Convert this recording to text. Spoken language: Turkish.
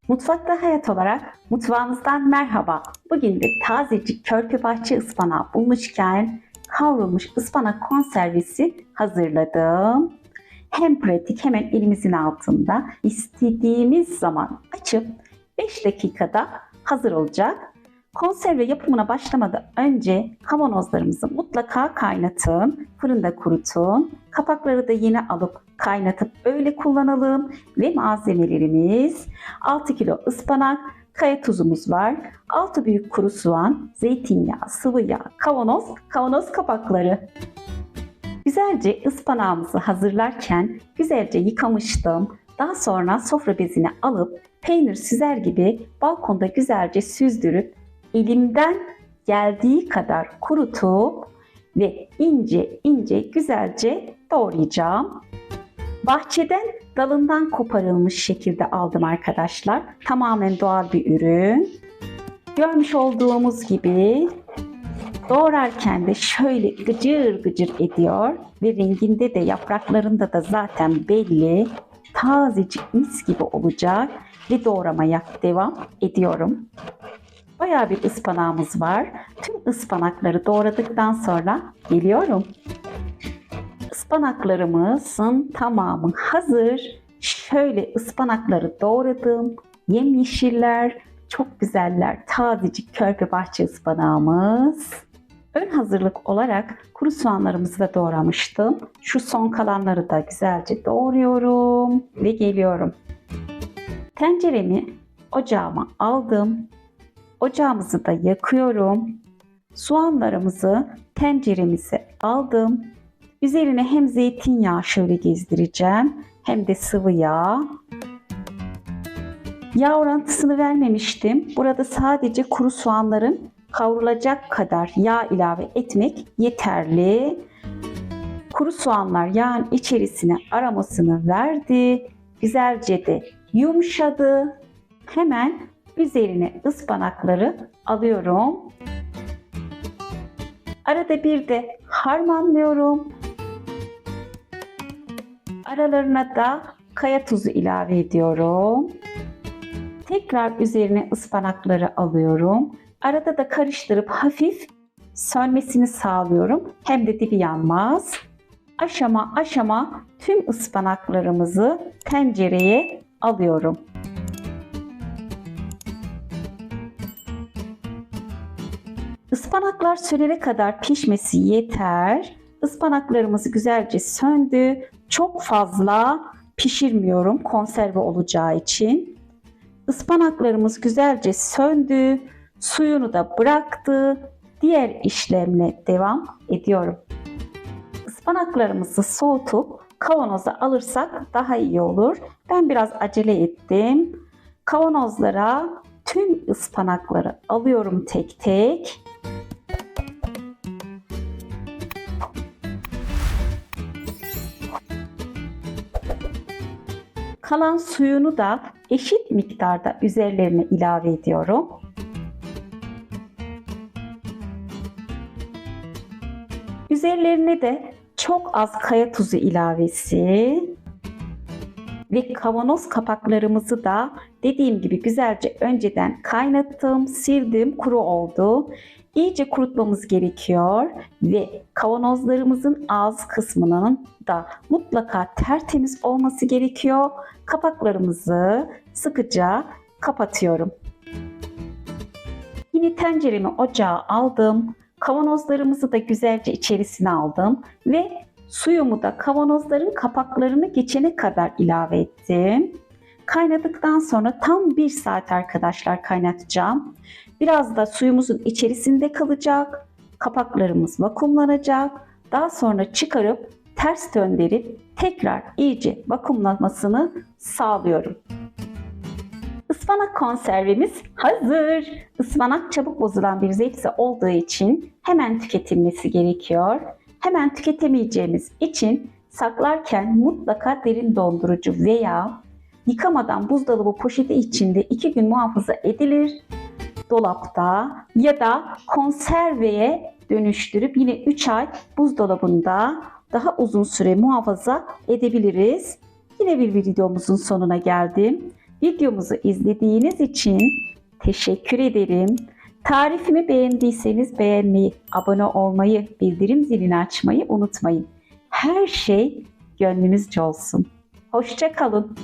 Mutfakta hayat olarak mutfağımızdan merhaba. Bugün de tazecik körpe bahçe ıspanağı bulmuşken kavrulmuş ıspanak konservesi hazırladım. Hem pratik hemen elimizin altında istediğimiz zaman açıp 5 dakikada hazır olacak. Konserve yapımına başlamadan önce kavanozlarımızı mutlaka kaynatın, fırında kurutun. Kapakları da yine alıp kaynatıp öyle kullanalım. Ve malzemelerimiz 6 kilo ıspanak, kaya tuzumuz var, 6 büyük kuru soğan, zeytinyağı, sıvı yağ, kavanoz kapakları. Güzelce ıspanağımızı hazırlarken güzelce yıkamıştım. Daha sonra sofra bezine alıp peynir süzer gibi balkonda güzelce süzdürüp elimden geldiği kadar kurutup ve ince ince güzelce doğrayacağım. Bahçeden dalından koparılmış şekilde aldım arkadaşlar. Tamamen doğal bir ürün. Görmüş olduğumuz gibi doğrarken de şöyle gıcır gıcır ediyor ve renginde de yapraklarında da zaten belli. Tazecik mis gibi olacak ve doğramaya devam ediyorum. Bayağı bir ıspanağımız var. Tüm ıspanakları doğradıktan sonra geliyorum. Ispanaklarımızın tamamı hazır. Şöyle ıspanakları doğradım. Yemyeşiller, çok güzeller. Tazecik körpe bahçe ıspanağımız. Ön hazırlık olarak kuru soğanlarımızı da doğramıştım. Şu son kalanları da güzelce doğruyorum ve geliyorum. Tenceremi ocağıma aldım. Ocağımızı da yakıyorum. Soğanlarımızı tenceremize aldım. Üzerine hem zeytinyağı şöyle gezdireceğim hem de sıvı yağ. Yağ orantısını vermemiştim. Burada sadece kuru soğanların kavrulacak kadar yağ ilave etmek yeterli. Kuru soğanlar yağın içerisine aromasını verdi. Güzelce de yumuşadı. Hemen üzerine ıspanakları alıyorum. Arada bir de harmanlıyorum. Aralarına da kaya tuzu ilave ediyorum. Tekrar üzerine ıspanakları alıyorum. Arada da karıştırıp hafif sönmesini sağlıyorum. Hem de dibi yanmaz. Aşama aşama tüm ıspanaklarımızı tencereye alıyorum. Ispanaklar sönene kadar pişmesi yeter. Ispanaklarımız güzelce söndü. Çok fazla pişirmiyorum konserve olacağı için. Ispanaklarımız güzelce söndü. Suyunu da bıraktı. Diğer işlemle devam ediyorum. Ispanaklarımızı soğutup kavanoza alırsak daha iyi olur. Ben biraz acele ettim. Kavanozlara tüm ıspanakları alıyorum tek tek. Kalan suyunu da eşit miktarda üzerlerine ilave ediyorum. Üzerlerine de çok az kaya tuzu ilavesi ve kavanoz kapaklarımızı da dediğim gibi güzelce önceden kaynattım, sildim, kuru oldu. İyice kurutmamız gerekiyor ve kavanozlarımızın ağız kısmının da mutlaka tertemiz olması gerekiyor. Kapaklarımızı sıkıca kapatıyorum. Yine tenceremi ocağa aldım. Kavanozlarımızı da güzelce içerisine aldım ve suyumu da kavanozların kapaklarını geçene kadar ilave ettim. Kaynadıktan sonra tam 1 saat arkadaşlar kaynatacağım. Biraz da suyumuzun içerisinde kalacak. Kapaklarımız vakumlanacak. Daha sonra çıkarıp ters döndürüp tekrar iyice vakumlanmasını sağlıyorum. Ispanak konservemiz hazır. Ispanak çabuk bozulan bir sebze olduğu için hemen tüketilmesi gerekiyor. Hemen tüketemeyeceğimiz için saklarken mutlaka derin dondurucu veya yıkamadan buzdolabı poşeti içinde 2 gün muhafaza edilir. Dolapta ya da konserveye dönüştürüp yine 3 ay buzdolabında daha uzun süre muhafaza edebiliriz. Yine bir videomuzun sonuna geldim. Videomuzu izlediğiniz için teşekkür ederim. Tarifimi beğendiyseniz beğenmeyi, abone olmayı, bildirim zilini açmayı unutmayın. Her şey gönlünüzce olsun. Hoşça kalın.